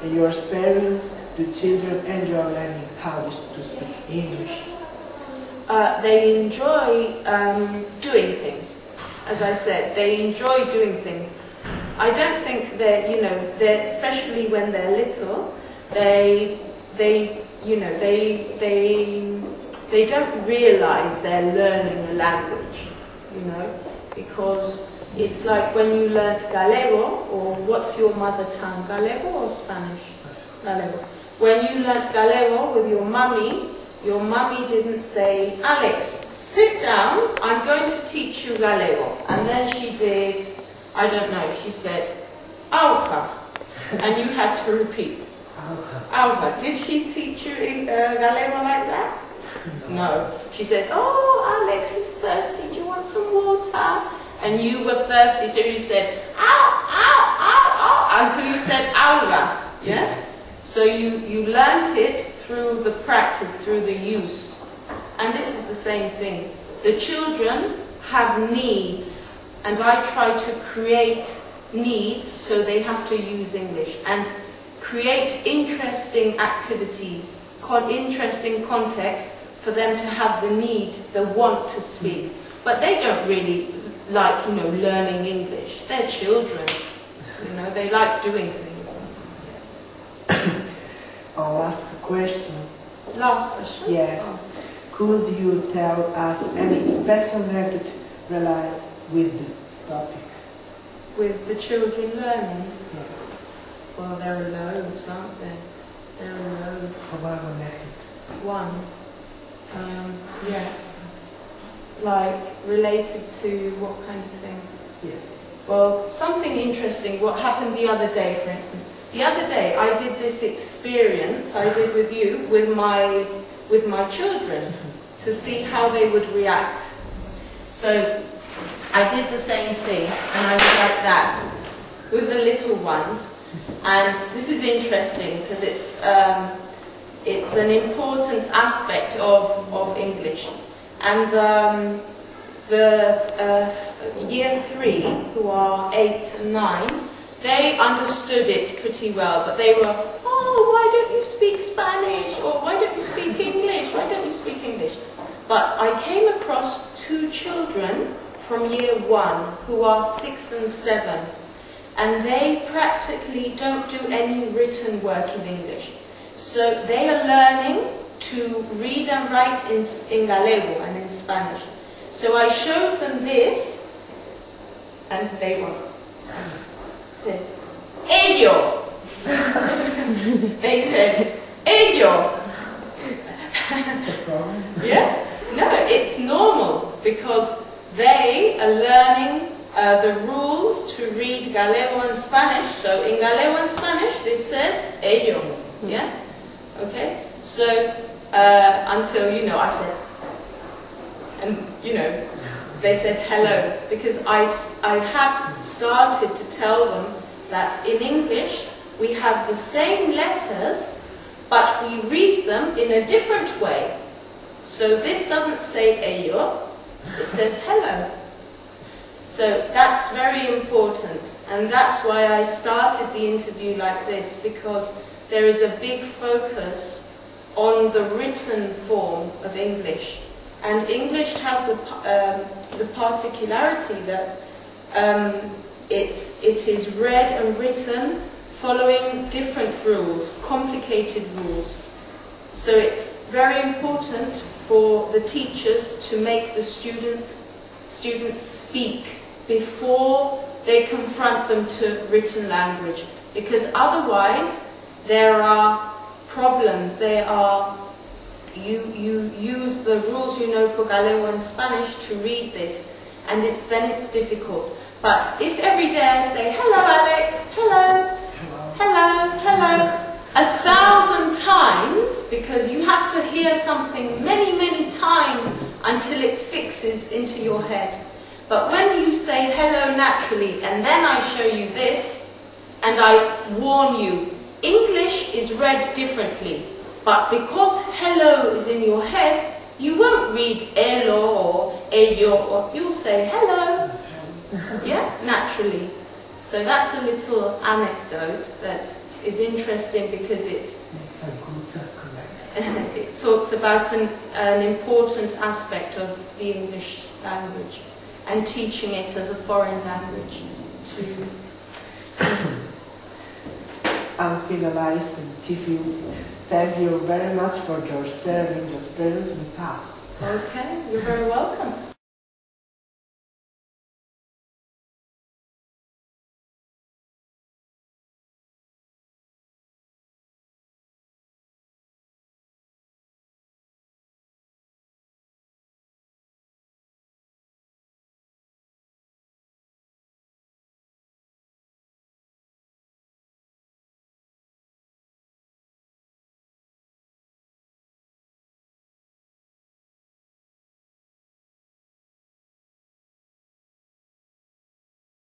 And your experience, do children enjoy learning how to speak English? They enjoy doing things. As I said, they enjoy doing things. I don't think that, you know, especially when they're little, they don't realize they're learning a language, you know, because it's like when you learnt Gallego, or what's your mother tongue, Gallego or Spanish? Gallego. When you learnt Gallego with your mummy didn't say, Alex, sit down, I'm going to teach you Gallego. And then she did, I don't know, she said, auja, and you had to repeat. Auja. Did she teach you Gallego like that? No. She said, oh, Alex, he's thirsty, do you want some water? And you were thirsty, so you said, ow, ow, ow, ow, until you said auja, yeah? So you learnt it through the practice, through the use. And this is the same thing. The children have needs, and I try to create needs, so they have to use English, and create interesting activities, interesting context for them to have the need, the want to speak. But they don't really like, you know, learning English. They're children, you know, they like doing things. Yes. Our last question. Last question? Yes. Oh. Could you tell us any special method related with this topic? With the children learning? Yes. Well, there are loads, aren't there? There are loads. Survival method. One. Yeah. Like, related to what kind of thing? Yes. Well, something interesting, what happened the other day, for instance. The other day, I did this experience, I did with you, with my children, to see how they would react. So, I did the same thing, and I was like that, with the little ones. And this is interesting, because it's an important aspect of English. And the year 3, who are 8 and 9, they understood it pretty well, but they were, oh, why don't you speak Spanish? Or why don't you speak English? Why don't you speak English? But I came across 2 children from year 1 who are 6 and 7, and they practically don't do any written work in English. So they are learning to read and write in Gallego and in Spanish. So I showed them this, and they were, said, ello. They said, ello. That's a problem. Yeah? No, it's normal, because they are learning the rules to read Gallego and Spanish. So in Gallego and Spanish, this says ello. Yeah? Okay? So, until, you know, I said, and, you know, they said hello, because I have started to tell them that in English we have the same letters, but we read them in a different way. So this doesn't say ello, it says hello. So that's very important, and that's why I started the interview like this, because there is a big focus on the written form of English. And English has the particularity that it is read and written following different rules, complicated rules. So it's very important for the teachers to make the students speak before they confront them to written language, because otherwise there are problems. You use the rules, you know, for Gallego and Spanish to read this, and then it's difficult. But if every day I say, hello Alex, hello, hello, hello, 1,000 times, because you have to hear something many, many times until it fixes into your head. But when you say hello naturally, and then I show you this, and I warn you, English is read differently. But because hello is in your head, you won't read elo or ello, or you'll say hello. Yeah, naturally. So that's a little anecdote that is interesting because It's a good connection. it talks about an important aspect of the English language and teaching it as a foreign language to students. And finalizing, thank you very much for your sharing your experience with us. Okay, you're very welcome.